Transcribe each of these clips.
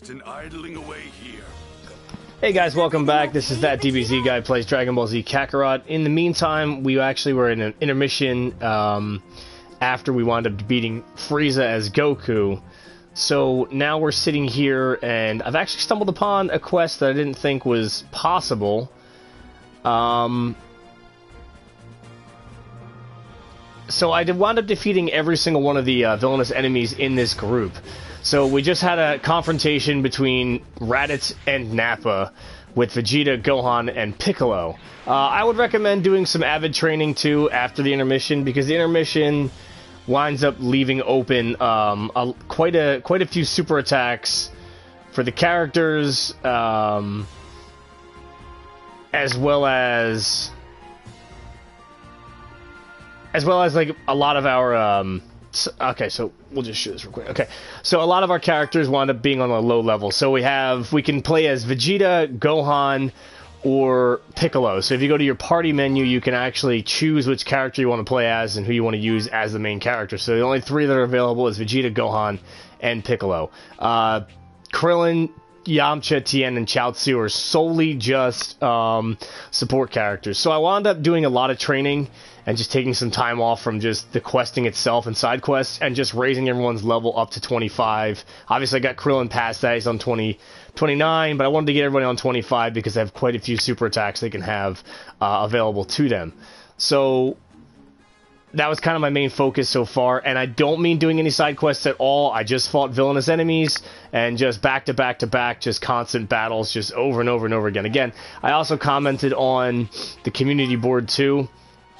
interest in idling away here. Hey guys, welcome back. This is ThatDBZ guy who plays Dragonball Z Kakarot. In the meantime, we actually were in an intermission after we wound up beating Frieza as Goku. So now we're sitting here, and I've actually stumbled upon a quest that I didn't think was possible. So I wound up defeating every single one of the villainous enemies in this group. So we just had a confrontation between Raditz and Nappa with Vegeta, Gohan, and Piccolo. I would recommend doing some avid training too after the intermission, because the intermission winds up leaving open quite a few super attacks for the characters, as well as like a lot of our okay, so we'll just show this real quick. Okay, so a lot of our characters wind up being on a low level. So we can play as Vegeta, Gohan, or Piccolo. So if you go to your party menu, you can actually choose which character you want to play as and who you want to use as the main character. So the only three that are available is Vegeta, Gohan, and Piccolo. Krillin, Yamcha, Tien, and Chaozu are solely just support characters. So I wound up doing a lot of training and just taking some time off from just the questing itself and side quests, and just raising everyone's level up to 25. Obviously, I got Krillin past that. He's on 29, but I wanted to get everybody on 25 because I have quite a few super attacks they can have available to them. So that was kind of my main focus so far, and I don't mean doing any side quests at all. I just fought villainous enemies, and just back to back to back, just constant battles, just over and over and over again. Again, I also commented on the community board too.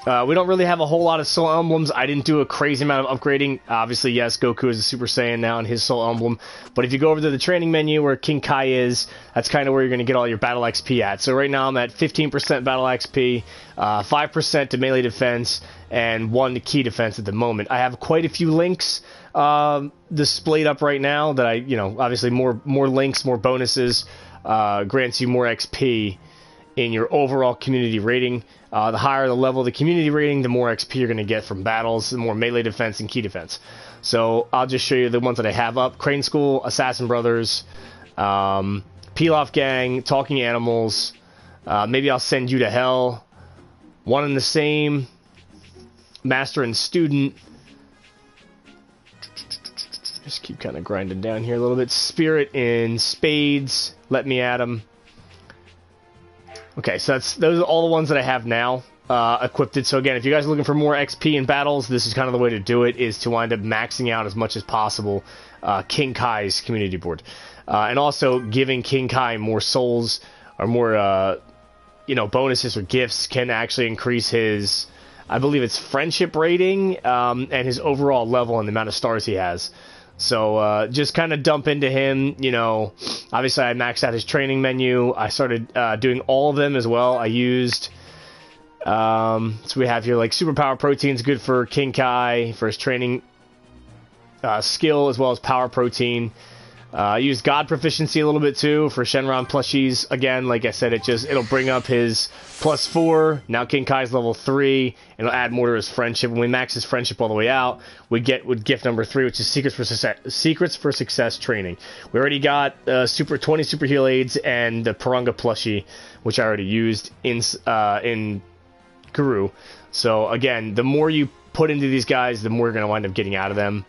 We don't really have a whole lot of soul emblems. I didn't do a crazy amount of upgrading. Obviously, yes, Goku is a Super Saiyan now in his soul emblem. But if you go over to the training menu where King Kai is, that's kind of where you're going to get all your battle XP at. So right now I'm at 15% battle XP, 5% to defense, and 1 to key defense at the moment. I have quite a few links displayed up right now that obviously more links, more bonuses, grants you more XP in your overall community rating. The higher the level of the community rating, the more XP you're going to get from battles, the more melee defense and key defense. So I'll just show you the ones that I have up. Crane School, Assassin Brothers, Pilaf Gang, Talking Animals, maybe I'll Send You to Hell, One and the Same, Master and Student. Just keep kind of grinding down here a little bit. Spirit in Spades, Let Me At 'Em. Okay, so those are all the ones that I have now equipped. So again, if you guys are looking for more XP in battles, this is kind of the way to do it, is to wind up maxing out as much as possible King Kai's community board. And also giving King Kai more souls or more, bonuses or gifts can actually increase his, I believe it's friendship rating, and his overall level and the amount of stars he has. So just kind of dump into him, obviously I maxed out his training menu. I started doing all of them as well. I used, so we have here like Superpower Protein's good for King Kai, for his training skill, as well as Power Protein. I used God Proficiency a little bit too for Shenron plushies. Again, like I said, it'll bring up his +4. Now King Kai's level 3, and it'll add more to his friendship. When we max his friendship all the way out, we get with gift number 3, which is Secrets for Success training. We already got 20 Super Heal Aids and the Purunga plushie, which I already used in Guru. So again, the more you put into these guys, the more you're going to wind up getting out of them.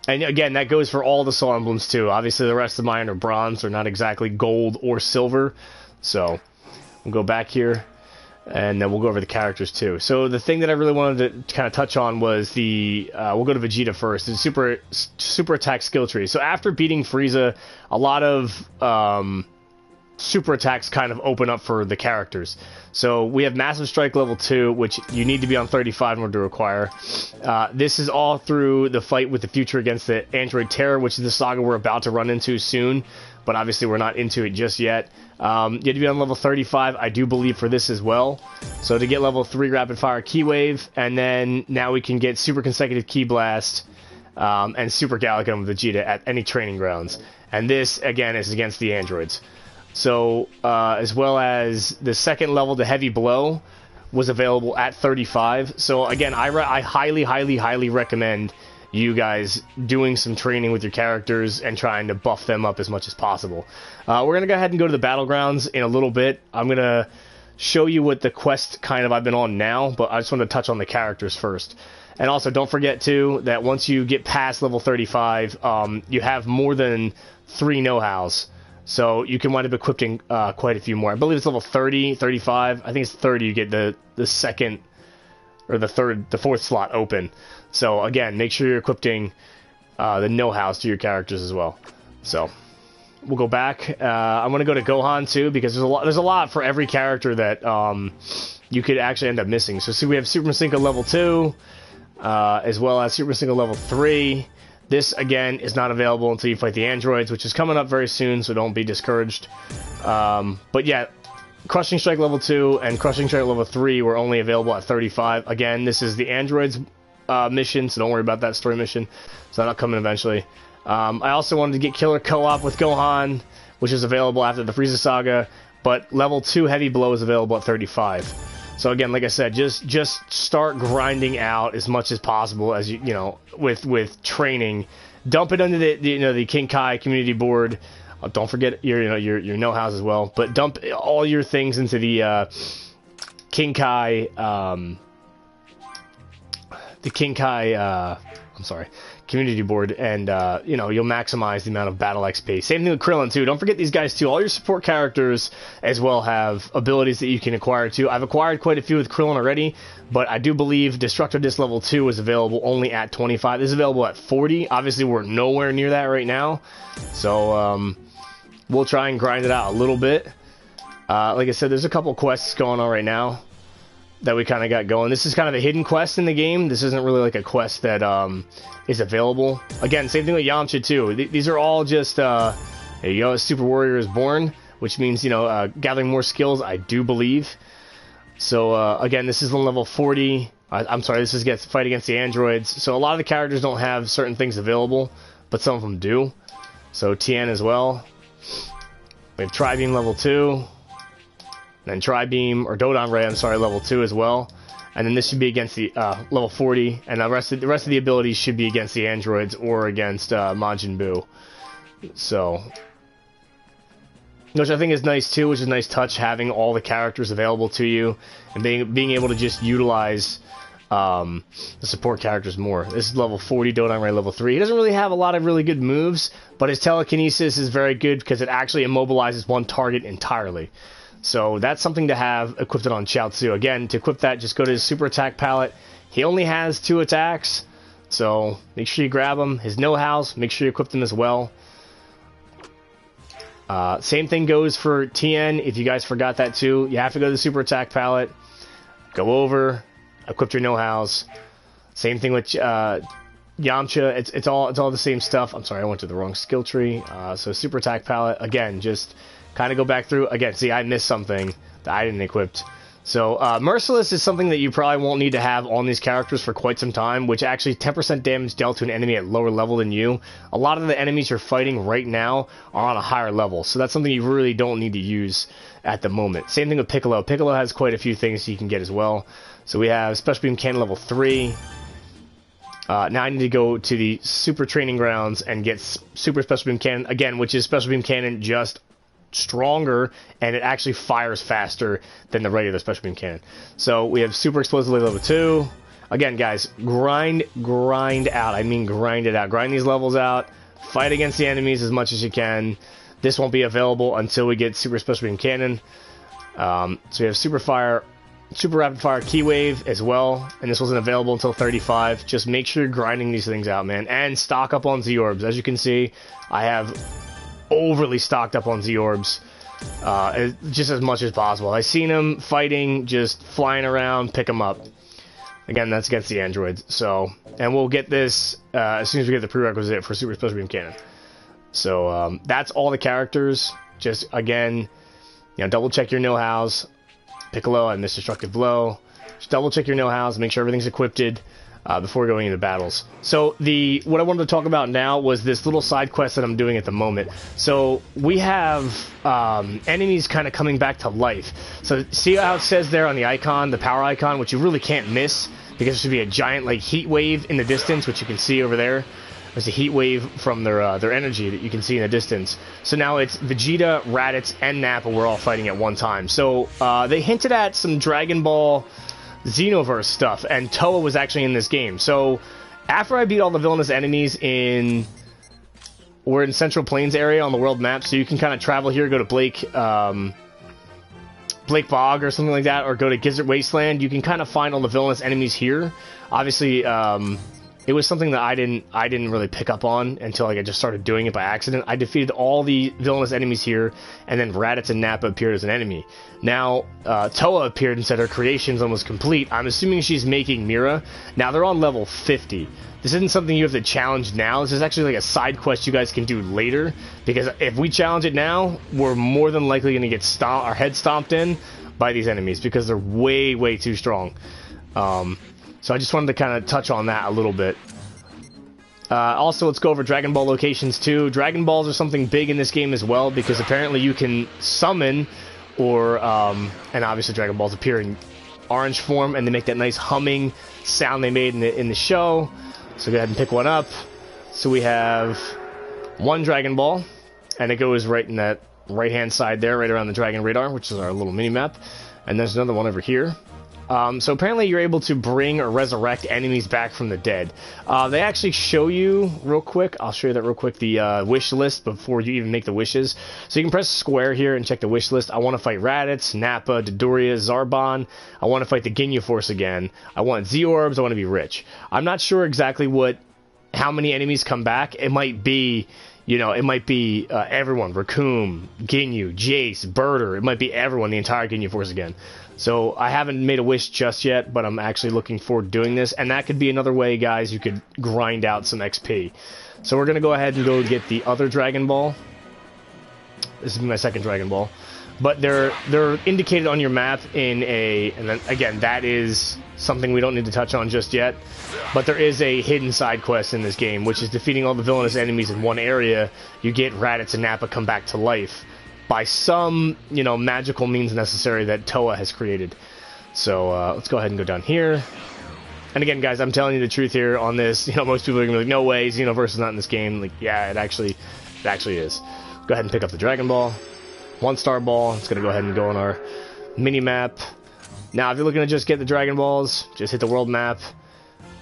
And again, that goes for all the soul emblems too. Obviously, the rest of mine are bronze. They're not exactly gold or silver. So we'll go back here, and then we'll go over the characters too. So the thing that I really wanted to kind of touch on was we'll go to Vegeta first. The super attack skill tree. So after beating Frieza, a lot of super attacks kind of open up for the characters. So we have Massive Strike level 2, which you need to be on 35 in order to acquire. This is all through the fight with the future against the Android Terror, which is the saga we're about to run into soon, but obviously we're not into it just yet. You have to be on level 35, I do believe, for this as well. So to get level 3 Rapid Fire Key Wave, and then now we can get Super Consecutive Key Blast and Super Galacon with Vegeta at any training grounds. And this, again, is against the androids. So, as well as the second level, the Heavy Blow, was available at 35. So, again, I highly, highly, highly recommend you guys doing some training with your characters and trying to buff them up as much as possible. We're going to go ahead and go to the battlegrounds in a little bit. I'm going to show you what the quest kind of I've been on now, but I just want to touch on the characters first. And also, don't forget, too, that once you get past level 35, you have more than 3 know-hows. So you can wind up equipping quite a few more. I believe it's level 30, 35. I think it's 30 you get the second, or the fourth slot open. So, again, make sure you're equipping the know-hows to your characters as well. So, we'll go back. I'm going to go to Gohan, too, because there's a lot for every character that you could actually end up missing. So, see, we have Super Cinco level 2, as well as Super Cinco level 3. This, again, is not available until you fight the androids, which is coming up very soon, so don't be discouraged. But, yeah, Crushing Strike level 2 and Crushing Strike level 3 were only available at 35. Again, this is the androids mission, so don't worry about that story mission. So that'll come in eventually. I also wanted to get Killer Co-op with Gohan, which is available after the Frieza Saga, but level 2 Heavy Blow is available at 35. So again, like I said, just start grinding out as much as possible as you know with training. Dump it under the King Kai community board. Don't forget your know-hows as well, but dump all your things into the King Kai community board, and you'll maximize the amount of battle XP. Same thing with Krillin too. Don't forget these guys too. All your support characters as well have abilities that you can acquire too. I've acquired quite a few with Krillin already, but I do believe Destructo Disc level 2 is available only at 25. This is available at 40. Obviously, we're nowhere near that right now, so we'll try and grind it out a little bit. Like I said, there's a couple quests going on right now that we kind of got going. This is kind of a hidden quest in the game. This isn't really like a quest that is available. Again, same thing with Yamcha too. These are all just there you go. Super Warrior is born, which means gathering more skills, I do believe. So again, this is on level 40. I'm sorry, this is fight against the androids. So a lot of the characters don't have certain things available, but some of them do. So Tien as well. We have Tri-Beam level 2. Then Tri-Beam, or Dodon Ray, I'm sorry, level 2 as well. And then this should be against the level 40, and the rest of the abilities should be against the androids or against Majin Buu. So, which I think is nice too, which is a nice touch, having all the characters available to you and being able to just utilize the support characters more. This is level 40, Dodon Ray level 3. He doesn't really have a lot of really good moves, but his telekinesis is very good because it actually immobilizes one target entirely. So that's something to have equipped on Chaozu. Again, to equip that, just go to his super attack palette. He only has 2 attacks, so make sure you grab him. His know-hows, make sure you equip them as well. Same thing goes for Tien, if you guys forgot that too. You have to go to the super attack palette, go over, equip your know-hows. Same thing with Yamcha, it's all the same stuff. I'm sorry, I went to the wrong skill tree. So super attack palette, again, just kind of go back through. Again, see, I missed something that I didn't equip. So, Merciless is something that you probably won't need to have on these characters for quite some time, which actually 10% damage dealt to an enemy at lower level than you. A lot of the enemies you're fighting right now are on a higher level, so that's something you really don't need to use at the moment. Same thing with Piccolo. Piccolo has quite a few things you can get as well. So we have Special Beam Cannon level 3. Now I need to go to the Super Training Grounds and get Super Special Beam Cannon, again, which is Special Beam Cannon just stronger, and it actually fires faster than the regular Special Beam Cannon. So we have Super Explosive level 2. Again, guys, grind out. I mean grind it out. Grind these levels out. Fight against the enemies as much as you can. This won't be available until we get Super Special Beam Cannon. So we have Super Rapid Fire Key Wave as well, and this wasn't available until 35. Just make sure you're grinding these things out, man. And stock up on Z-Orbs. As you can see, I have overly stocked up on Z-Orbs, just as much as possible. I seen them fighting, just flying around, pick them up. Again, that's against the androids. So, and we'll get this as soon as we get the prerequisite for Super Special Beam Cannon. So that's all the characters. Just again, double check your know-hows. Piccolo and Mr. Destructive Blow. Just double check your know-hows, make sure everything's equipped before going into battles. So what I wanted to talk about now was this little side quest that I'm doing at the moment. So we have enemies kind of coming back to life. So see how it says there on the icon, the power icon, which you really can't miss. because there should be a giant like heat wave in the distance, which you can see over there. There's a heat wave from their energy that you can see in the distance. So now it's Vegeta, Raditz, and Nappa were all fighting at one time. So they hinted at some Dragonball Xenoverse stuff, and Towa was actually in this game. So after I beat all the villainous enemies we're in Central Plains area on the world map, so you can kind of travel here, go to Blake Bog or something like that, or go to Gizard Wasteland. You can kind of find all the villainous enemies here. Obviously, it was something that I didn't really pick up on until like I just started doing it by accident. I defeated all the villainous enemies here, and then Raditz and Nappa appeared as an enemy. Now, Towa appeared and said her creation's almost complete. I'm assuming she's making Mira. Now, they're on level 50. This isn't something you have to challenge now. This is actually like a side quest you guys can do later, because if we challenge it now, we're more than likely going to get our head stomped in by these enemies, because they're way, way too strong. So I just wanted to kind of touch on that a little bit. Also, let's go over Dragon Ball locations too. Dragon Balls are something big in this game as well, because apparently you can summon, or and obviously Dragon Balls appear in orange form, and they make that nice humming sound they made in the show. So go ahead and pick one up. So we have one Dragon Ball, and it goes right in that right-hand side there, right around the Dragon Radar, which is our little mini-map. And there's another one over here. So apparently you're able to bring or resurrect enemies back from the dead. They actually show you real quick. I'll show you that real quick, the wish list before you even make the wishes. So you can press square here and check the wish list. I want to fight Raditz, Nappa, Dodoria, Zarbon. I want to fight the Ginyu Force again. I want Z-Orbs. I want to be rich. I'm not sure exactly how many enemies come back. It might be... it might be everyone, Raccoon, Ginyu, Jace, Birder. It might be everyone, the entire Ginyu Force again. So I haven't made a wish just yet, but I'm actually looking forward to doing this. And that could be another way, guys, you could grind out some XP. So we're going to go ahead and go get the other Dragon Ball. This is my second Dragon Ball. But they're indicated on your map and then again, that is something we don't need to touch on just yet. But there is a hidden side quest in this game, which is defeating all the villainous enemies in one area. You get Raditz and Nappa come back to life by some, magical means necessary that Towa has created. So let's go ahead and go down here. And again, guys, I'm telling you the truth here on this. Most people are gonna be like, "No way, Xenoverse is not in this game." Like, yeah, it actually is. Go ahead and pick up the Dragon Ball. 1-star ball. It's gonna go ahead and go on our mini map. Now, if you're looking to just get the Dragon Balls, just hit the world map,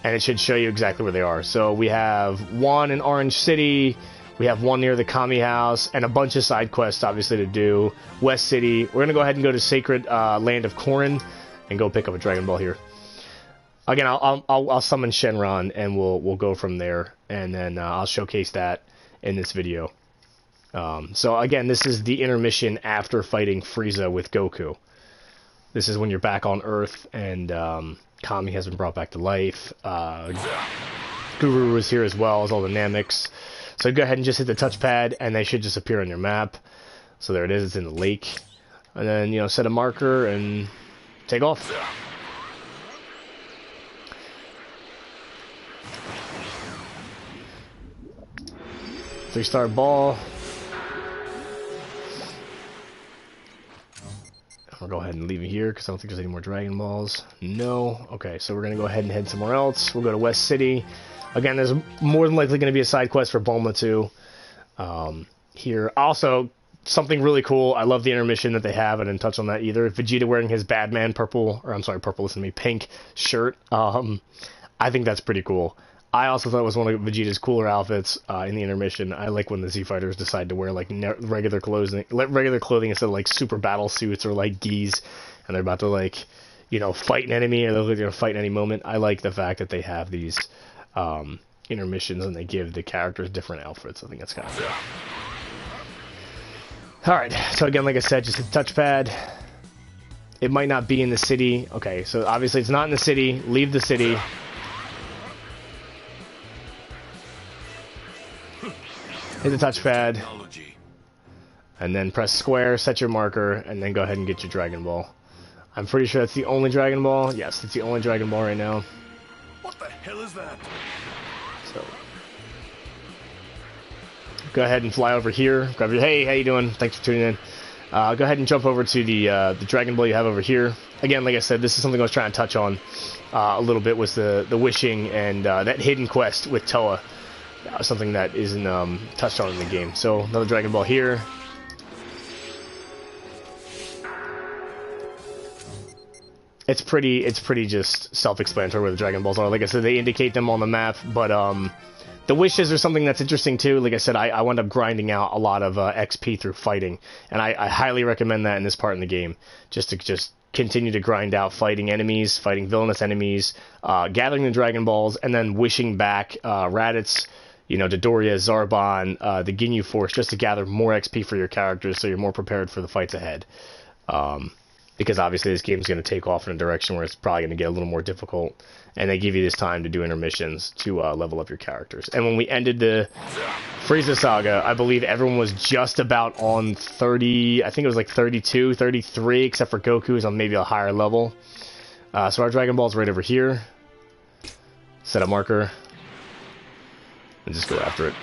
and it should show you exactly where they are. So we have one in Orange City, we have one near the Kami House, and a bunch of side quests, obviously, to do. West City. We're going to go ahead and go to Sacred Land of Corrin and go pick up a Dragon Ball here. Again, I'll summon Shenron, and we'll go from there, and then I'll showcase that in this video. So again, this is the intermission after fighting Frieza with Goku. This is when you're back on Earth, and Kami has been brought back to life. Guru is here as well as all the Nameks. So go ahead and just hit the touchpad, and they should just appear on your map. So there it is, it's in the lake. And then, set a marker and take off. 3-star ball. I'll go ahead and leave it here because I don't think there's any more Dragon Balls. No. Okay, so we're going to go ahead and head somewhere else. We'll go to West City. Again, there's more than likely going to be a side quest for Bulma too. Here. Also, something really cool. I love the intermission that they have. I didn't touch on that either. Vegeta wearing his Badman purple, listen to me, pink shirt. I think that's pretty cool. I also thought it was one of Vegeta's cooler outfits in the intermission. I like when the Z Fighters decide to wear like regular clothing instead of like super battle suits or like gis, and they're about to fight an enemy or they're going to fight any moment. I like the fact that they have these intermissions and they give the characters different outfits. I think that's kind of cool. Alright, so again, like I said, just hit the touchpad. It might not be in the city. Okay, so obviously it's not in the city. Leave the city. Hit the touchpad. And then press square, set your marker, and then go ahead and get your Dragon Ball. I'm pretty sure that's the only Dragon Ball. Yes, it's the only Dragon Ball right now. What the hell is that? So go ahead and fly over here. Grab your, hey, how you doing? Thanks for tuning in. Go ahead and jump over to the Dragon Ball you have over here. Again, like I said, this is something I was trying to touch on a little bit, was the wishing and that hidden quest with Towa. Something that isn't touched on in the game. So another Dragon Ball here. It's pretty just self-explanatory where the Dragon Balls are. Like I said, they indicate them on the map, but the wishes are something that's interesting too. Like I said, I wound up grinding out a lot of XP through fighting, and I highly recommend that in this part in the game, just to continue to grind out fighting enemies, fighting villainous enemies, gathering the Dragon Balls, and then wishing back Raditz, Dodoria, Zarbon, the Ginyu Force, just to gather more XP for your characters, so you're more prepared for the fights ahead. Because obviously this game is going to take off in a direction where it's probably going to get a little more difficult, and they give you this time to do intermissions to level up your characters. And when we ended the Frieza saga, I believe everyone was just about on 30, I think it was like 32, 33, except for Goku is on maybe a higher level. So our Dragon Ball's right over here. Set a marker, and just go after it.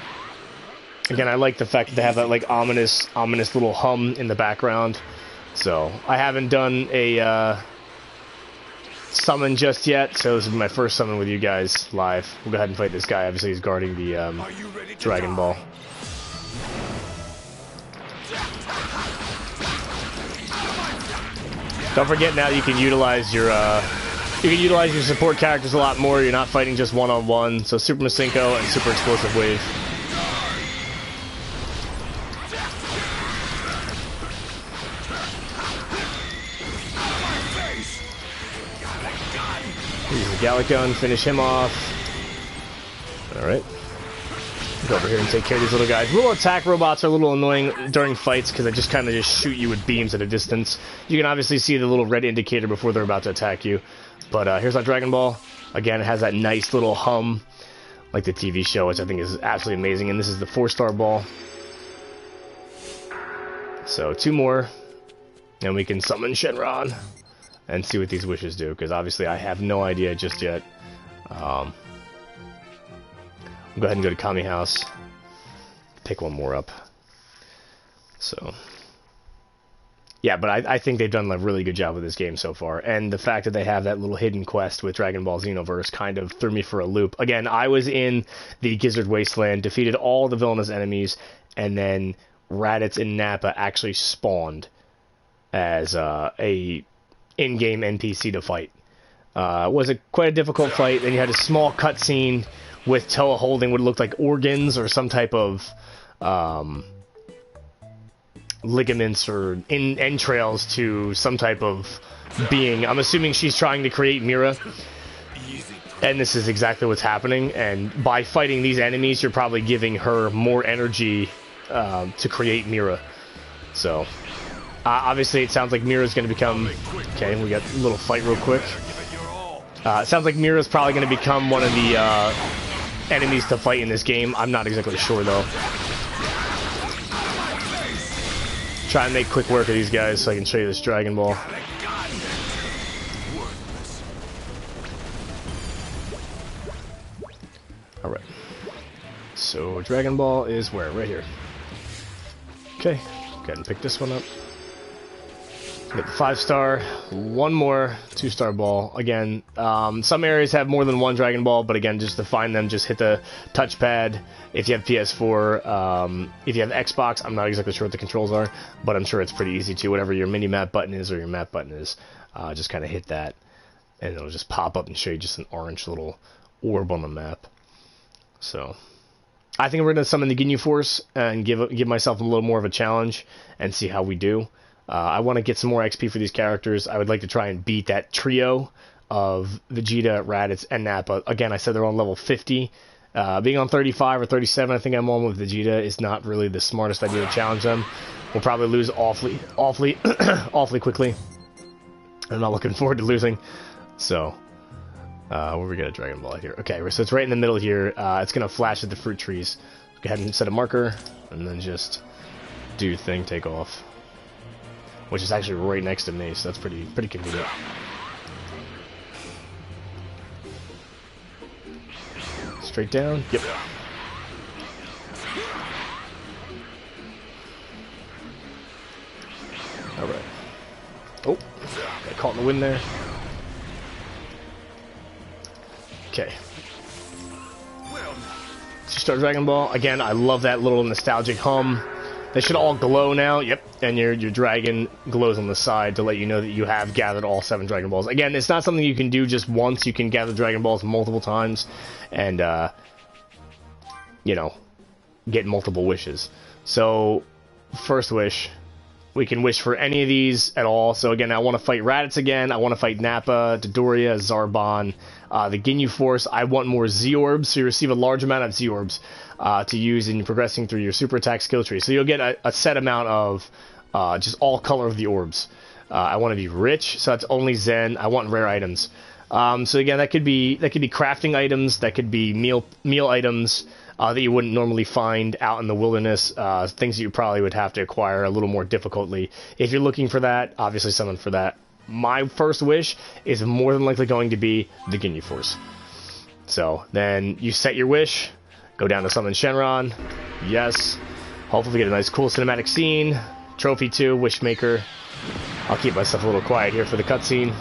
Again, I like the fact that they have that like ominous little hum in the background. So, I haven't done a summon just yet, so this will be my first summon with you guys live. We'll go ahead and fight this guy. Obviously, he's guarding the Dragon Ball. Don't forget, now you can utilize your support characters a lot more. You're not fighting just one-on-one. So, Super Masenko and Super Explosive Wave. Gallic Gun, finish him off. Alright. Go over here and take care of these little guys. Little attack robots are a little annoying during fights because they just kind of shoot you with beams at a distance. You can obviously see the little red indicator before they're about to attack you. But here's our Dragon Ball. Again, it has that nice little hum, like the TV show, which I think is absolutely amazing. And this is the 4-star ball. So 2 more, and we can summon Shenron and see what these wishes do, because obviously I have no idea just yet. We'll go ahead and go to Kami House, pick one more up. So, yeah, but I think they've done a really good job with this game so far, and the fact that they have that little hidden quest with Dragonball Xenoverse kind of threw me for a loop. Again, I was in the Gizard Wasteland, defeated all the villainous enemies, and then Raditz and Nappa actually spawned as a in-game NPC to fight. It was quite a difficult fight. Then you had a small cutscene with Towa holding what looked like organs or some type of ligaments or entrails to some type of being. I'm assuming she's trying to create Mira. And this is exactly what's happening. And by fighting these enemies, you're probably giving her more energy to create Mira. So obviously, it sounds like Mira's going to become... Okay, we got a little fight real quick. It sounds like Mira's probably going to become one of the enemies to fight in this game. I'm not exactly sure, though. Try and make quick work of these guys so I can show you this Dragon Ball. Alright. So, Dragon Ball is where? Right here. Okay, go ahead and pick this one up. Get the 5-star, one more 2-star ball. Again, some areas have more than one Dragon Ball, but again, just to find them, just hit the touchpad. If you have PS4, if you have Xbox, I'm not exactly sure what the controls are, but I'm sure it's pretty easy to. Whatever your mini-map button is or your map button is, just kind of hit that, and it'll just pop up and show you just an orange little orb on the map. So, I think we're going to summon the Ginyu Force and give myself a little more of a challenge and see how we do. I want to get some more XP for these characters. I would like to try and beat that trio of Vegeta, Raditz, and Nappa. Again, I said they're on level 50. Being on 35 or 37, I think I'm on with Vegeta, is not really the smartest idea to challenge them. We'll probably lose awfully quickly. I'm not looking forward to losing. So, where we got a Dragon Ball here? Okay, so it's right in the middle here. It's going to flash at the fruit trees. Go ahead and set a marker, and then just do your thing, take off. Which is actually right next to me, so that's pretty convenient. Straight down? Yep. Alright. Oh, got caught in the wind there. Okay. So start Dragon Ball. Again, I love that little nostalgic hum. They should all glow now. Yep. And your dragon glows on the side to let you know that you have gathered all 7 Dragon Balls. Again, it's not something you can do just once. You can gather Dragon Balls multiple times and, you know, get multiple wishes. So, first wish, we can wish for any of these at all. So again, I want to fight Raditz again. I want to fight Nappa, Dodoria, Zarbon, the Ginyu Force. I want more Z-Orbs, so you receive a large amount of Z-Orbs to use in progressing through your super attack skill tree. So you'll get a set amount of just all color of the orbs. I want to be rich, so that's only Zen. I want rare items. So again, that could be crafting items, that could be meal items that you wouldn't normally find out in the wilderness, things that you probably would have to acquire a little more difficultly. If you're looking for that, obviously summon for that. My first wish is more than likely going to be the Ginyu Force. So then you set your wish, go down to summon Shenron, yes, hopefully get a nice cool cinematic scene, trophy 2, Wishmaker. I'll keep myself a little quiet here for the cutscene.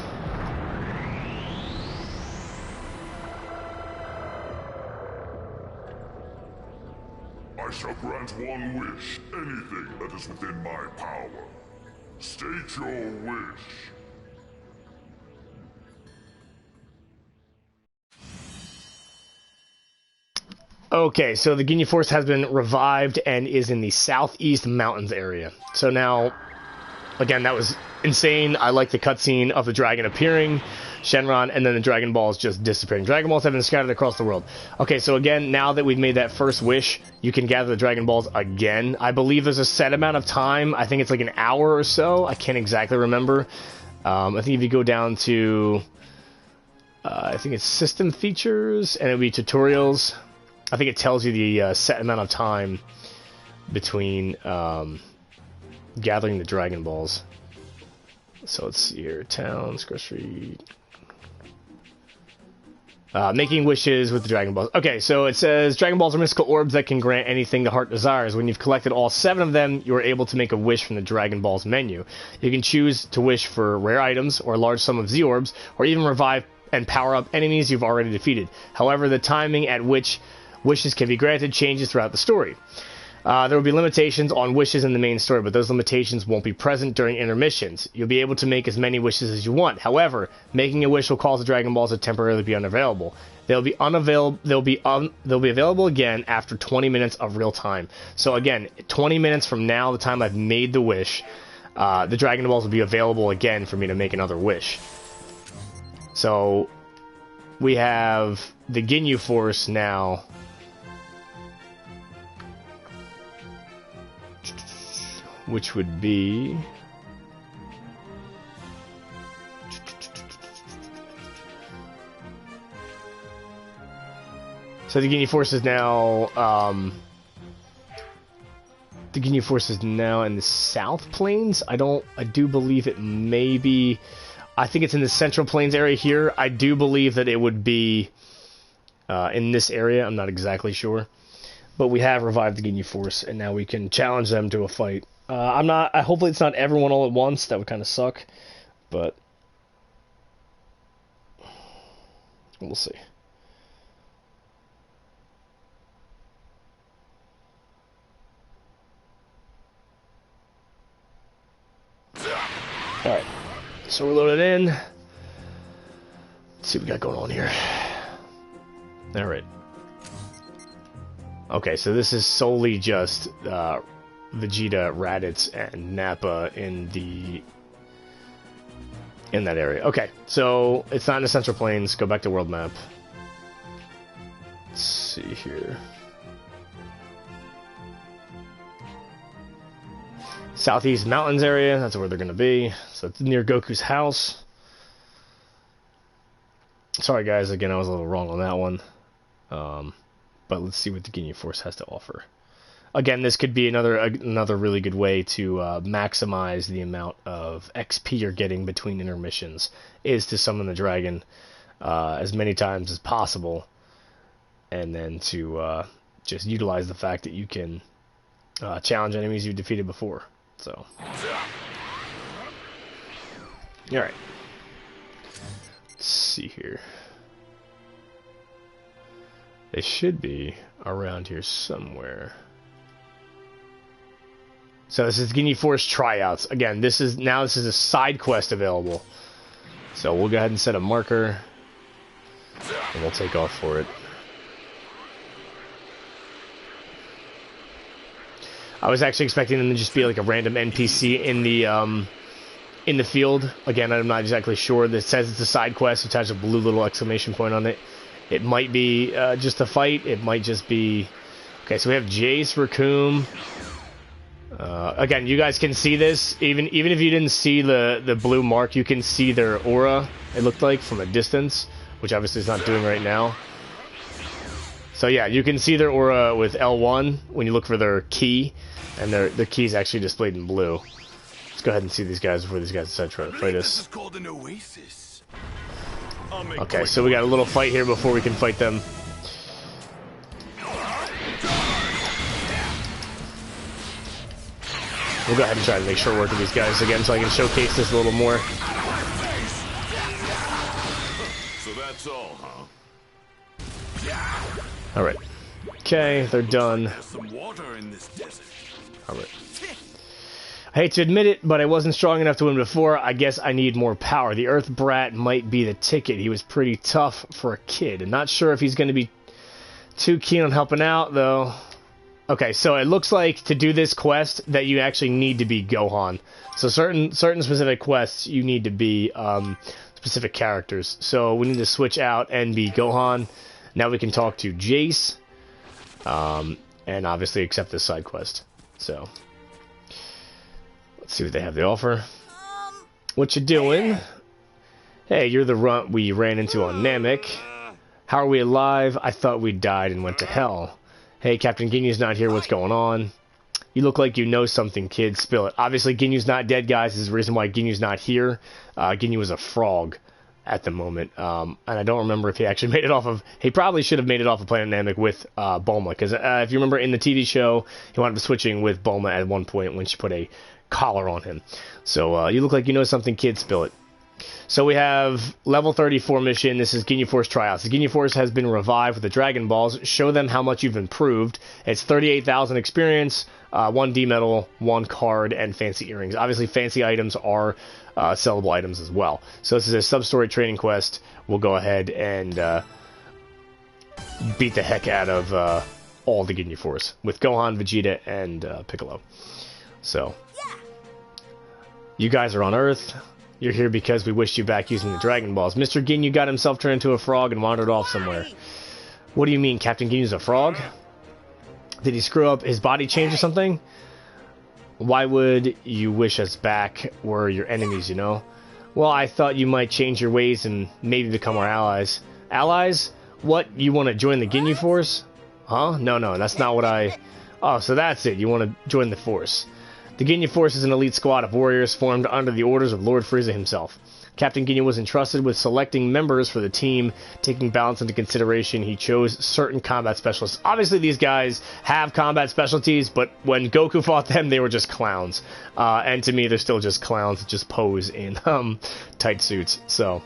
I shall grant one wish, anything that is within my power. State your wish. Okay, so the Ginyu Force has been revived and is in the southeast mountains area. So now, again, that was insane. I like the cutscene of the dragon appearing, Shenron, and then the Dragon Balls just disappearing. Dragon Balls have been scattered across the world. Okay, so again, now that we've made that first wish, you can gather the Dragon Balls again. I believe there's a set amount of time. I think it's like an hour or so. I can't exactly remember. I think if you go down to, I think it's system features, and it'll be tutorials. I think it tells you the set amount of time between gathering the Dragon Balls. So let's see here. Towns, grocery. Making wishes with the Dragon Balls. Okay, so it says Dragon Balls are mystical orbs that can grant anything the heart desires. When you've collected all 7 of them, you are able to make a wish from the Dragon Balls menu. You can choose to wish for rare items or a large sum of Z-Orbs, or even revive and power up enemies you've already defeated. However, the timing at which wishes can be granted changes throughout the story. There will be limitations on wishes in the main story, but those limitations won't be present during intermissions. You'll be able to make as many wishes as you want. However, making a wish will cause the Dragon Balls to temporarily be unavailable. They'll be available again after 20 minutes of real time. So again, 20 minutes from now, the time I've made the wish, the Dragon Balls will be available again for me to make another wish. So we have the Ginyu Force now. Which would be... So the Ginyu Force is now... the Ginyu Force is now in the South Plains. I do believe it may be... I think it's in the Central Plains area here. I do believe that it would be in this area. I'm not exactly sure. But we have revived the Ginyu Force, and now we can challenge them to a fight. Hopefully it's not everyone all at once. That would kind of suck. But we'll see. Alright. So we're loaded in. Let's see what we got going on here. Alright. Okay, so this is solely just Vegeta, Raditz, and Nappa in that area. Okay, so it's not in the Central Plains. Go back to world map. Let's see here. Southeast Mountains area, that's where they're going to be. So it's near Goku's house. Sorry guys, again, I was a little wrong on that one. But let's see what the Ginyu Force has to offer. Again, this could be another really good way to maximize the amount of XP you're getting between intermissions, is to summon the dragon as many times as possible, and then to just utilize the fact that you can challenge enemies you've defeated before. So, Alright. Let's see here. They should be around here somewhere. So this is Ginyu Force tryouts. Again, this is a side quest available. So we'll go ahead and set a marker, and we'll take off for it. I was actually expecting them to just be like a random NPC in the field. Again, I'm not exactly sure. This says it's a side quest, which has a blue little exclamation point on it. It might be just a fight. It might just be... Okay, so we have Jace, Raccoon. Again, you guys can see this. Even if you didn't see the blue mark, you can see their aura, it looked like, from a distance, which obviously it's not doing right now. So yeah, you can see their aura with L1 when you look for their key, and their key is actually displayed in blue. Let's go ahead and see these guys before these guys decide to try to fight us. Okay, so we got a little fight here before we can fight them. We'll go ahead and try to make short work of these guys again so I can showcase this a little more. So that's all, huh? Alright. Okay, they're done. Alright. I hate to admit it, but I wasn't strong enough to win before. I guess I need more power. The Earth Brat might be the ticket. He was pretty tough for a kid. I'm not sure if he's going to be too keen on helping out, though. Okay, so it looks like to do this quest that you actually need to be Gohan. So certain specific quests, you need to be specific characters. So we need to switch out and be Gohan. Now we can talk to Jace. And obviously accept this side quest. So... let's see what they have to offer. What you doing? Hey, you're the runt we ran into on Namek. How are we alive? I thought we died and went to hell. Hey, Captain Ginyu's not here. What's going on? You look like you know something, kid. Spill it. Obviously, Ginyu's not dead, guys. This is the reason why Ginyu's not here. Ginyu was a frog at the moment. And I don't remember if he actually made it off of... He probably should have made it off of Planet Namek with Bulma. Because if you remember in the TV show, he wound up switching with Bulma at one point when she put a collar on him. So you look like you know something, kid. Spill it. So we have level 34 mission. This is Ginyu Force tryouts. The Ginyu Force has been revived with the Dragonballs. Show them how much you've improved. It's 38,000 experience, 1 D medal, 1 card, and fancy earrings. Obviously, fancy items are sellable items as well. So this is a sub-story training quest. We'll go ahead and beat the heck out of all the Ginyu Force with Gohan, Vegeta, and Piccolo. So, you guys are on Earth. You're here because we wished you back using the Dragon Balls. Mr. Ginyu got himself turned into a frog and wandered off somewhere. What do you mean, Captain Ginyu's a frog? Did he screw up? His body change or something? Why would you wish us back? We're your enemies, you know? Well, I thought you might change your ways and maybe become our allies. Allies? What? You want to join the Ginyu Force? Huh? No, that's not what I... Oh, so that's it. You want to join the Force. The Ginyu Force is an elite squad of warriors formed under the orders of Lord Frieza himself. Captain Ginyu was entrusted with selecting members for the team. Taking balance into consideration, he chose certain combat specialists. Obviously, these guys have combat specialties, but when Goku fought them, they were just clowns. And to me, they're still just clowns that just pose in tight suits. So...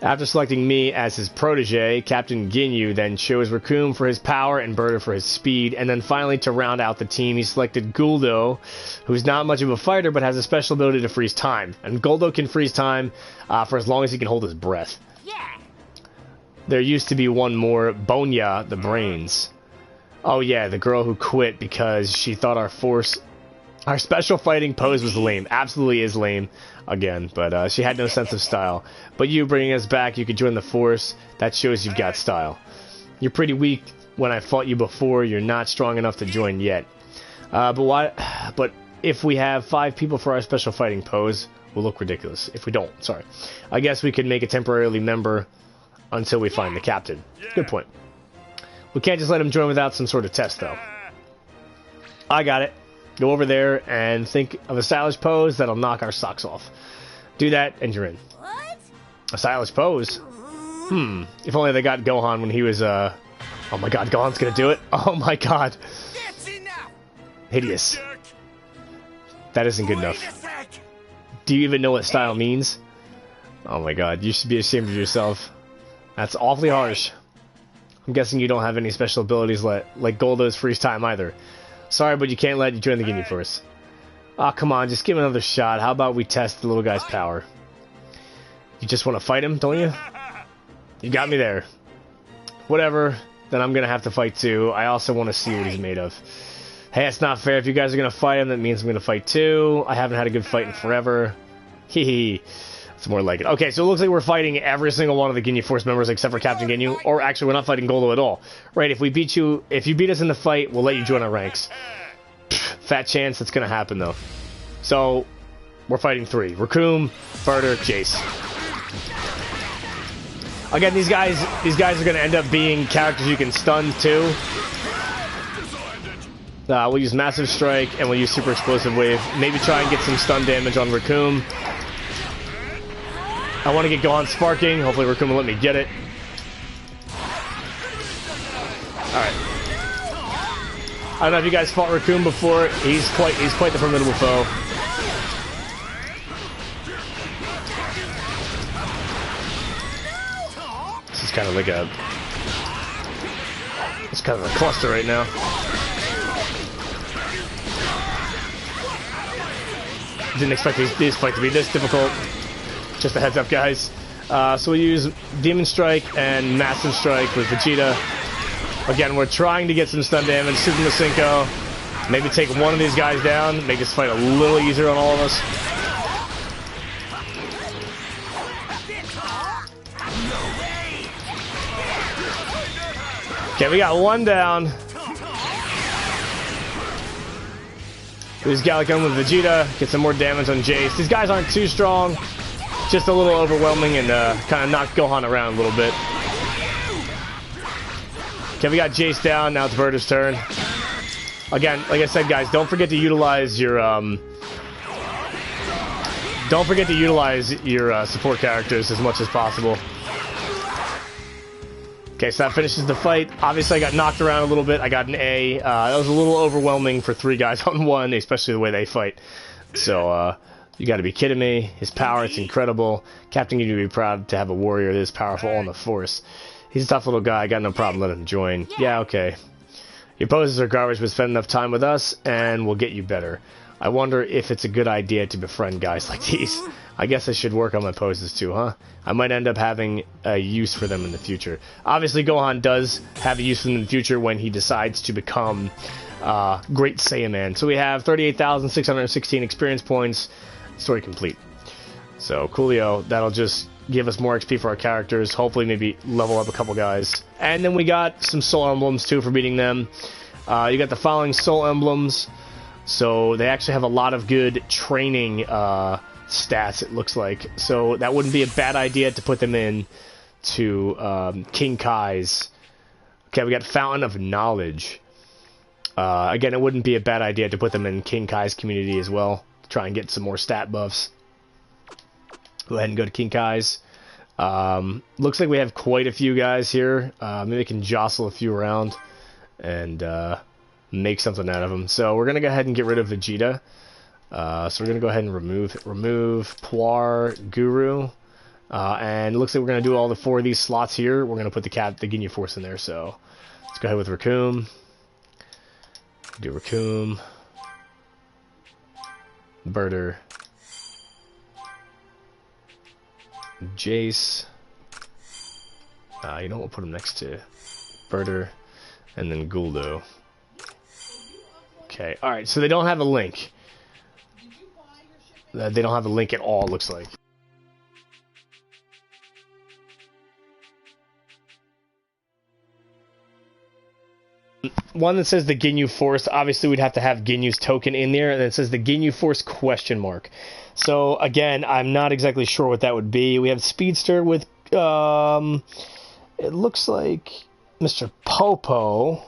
after selecting me as his protege, Captain Ginyu then chose Raccoon for his power and Berta for his speed, and then finally to round out the team, he selected Guldo, who's not much of a fighter but has a special ability to freeze time. And Guldo can freeze time for as long as he can hold his breath. Yeah. There used to be one more, Bonya, the brains. Oh yeah, the girl who quit because she thought our special fighting pose was lame. Absolutely is lame, again, but she had no sense of style. But you bringing us back, you could join the Force. That shows you've got style. You're pretty weak. When I fought you before, you're not strong enough to join yet. But if we have 5 people for our special fighting pose, we'll look ridiculous. If we don't, sorry. I guess we could make a temporarily member until we find the captain. Good point. We can't just let him join without some sort of test, though. I got it. Go over there and think of a stylish pose that'll knock our socks off. Do that, and you're in. What? A stylish pose? If only they got Gohan when he was, oh my god, Gohan's gonna do it? Oh my god. Hideous. That isn't good enough. Do you even know what style means? Oh my god, you should be ashamed of yourself. That's awfully harsh. I'm guessing you don't have any special abilities like Goldo's freeze time either. Sorry, but you can't let you join the Ginyu Force. Aw, oh, come on, just give him another shot. How about we test the little guy's power? You just want to fight him, don't you? You got me there. Whatever, then I'm gonna have to fight too. I also want to see what he's made of. Hey, it's not fair. If you guys are gonna fight him, that means I'm gonna fight too. I haven't had a good fight in forever. Hee hee. It's more like it. Okay, so it looks like we're fighting every single one of the Ginyu Force members except for Captain Ginyu. Or actually, we're not fighting Goldo at all. Right, if you beat us in the fight, we'll let you join our ranks. Pfft, fat chance that's gonna happen though. So, we're fighting 3. Raccoon, Birder, Jace. Again, these guys are gonna end up being characters you can stun too. We'll use Massive Strike and we'll use Super Explosive Wave. Maybe try and get some stun damage on Raccoon. I want to get Gohan sparking. Hopefully Raccoon will let me get it. Alright. I don't know if you guys fought Raccoon before. He's quite the formidable foe. This is kind of like a... It's kind of a cluster right now. Didn't expect this fight to be this difficult. Just a heads up, guys. So we'll use Demon Strike and Massive Strike with Vegeta. Again, we're trying to get some stun damage, Super Masenko. Maybe take one of these guys down, make this fight a little easier on all of us. Okay, we got one down. Use Galacon with Vegeta, get some more damage on Jace. These guys aren't too strong, just a little overwhelming and kind of knocked Gohan around a little bit. Okay, we got Jace down, now it's Birder's turn. Again, like I said, guys, don't forget to utilize your support characters as much as possible. Okay, so that finishes the fight. Obviously, I got knocked around a little bit. I got an A. That was a little overwhelming for 3 guys on 1, especially the way they fight. So, you gotta be kidding me. His power, it's incredible. Captain Ginyu would be proud to have a warrior this powerful on the Force. He's a tough little guy. I got no problem letting him join. Yeah, okay. Your poses are garbage, but spend enough time with us, and we'll get you better. I wonder if it's a good idea to befriend guys like these. I guess I should work on my poses too, huh? I might end up having a use for them in the future. Obviously, Gohan does have a use for them in the future when he decides to become Great Saiyaman. So we have 38,616 experience points. Story complete. So, coolio. That'll just give us more XP for our characters. Hopefully, maybe level up a couple guys. And then we got some soul emblems too for beating them. You got the following soul emblems. So they actually have a lot of good training stats, it looks like. So that wouldn't be a bad idea to put them in to King Kai's. Okay, we got Fountain of Knowledge. Again, it wouldn't be a bad idea to put them in King Kai's community as well. Try and get some more stat buffs. Go ahead and go to King Kai's. Looks like we have quite a few guys here. Maybe we can jostle a few around and make something out of them. So we're going to go ahead and get rid of Vegeta. So we're going to go ahead and remove Puar, Guru. And it looks like we're going to do all the 4 of these slots here. We're going to put the Ginyu Force in there. So let's go ahead with Raccoon. Do Raccoon. Birder. Jace. You know, we'll put him next to Birder. And then Guldo. Okay, alright, so they don't have a link. They don't have a link at all, looks like. One that says the Ginyu Force, obviously we'd have to have Ginyu's token in there, and it says the Ginyu Force ? So, again, I'm not exactly sure what that would be. We have Speedster with, it looks like Mr. Popo.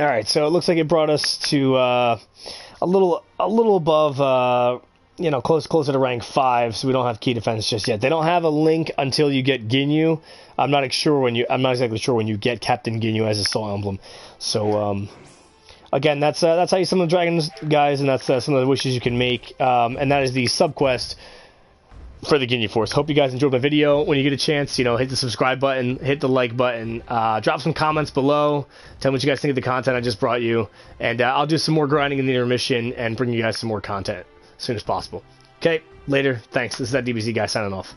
Alright, so it looks like it brought us to a little above you know, closer to rank 5, so we don't have key defense just yet. They don't have a link until you get Ginyu. I'm not exactly sure when you get Captain Ginyu as a soul emblem. So again, that's how you summon the dragons, guys, and that's some of the wishes you can make. And that is the subquest for the Ginyu Force. Hope you guys enjoyed my video. When you get a chance, you know, hit the subscribe button, hit the like button, drop some comments below, tell me what you guys think of the content I just brought you, and I'll do some more grinding in the intermission and bring you guys some more content as soon as possible. Okay, later. Thanks. This is ThatDBZ guy signing off.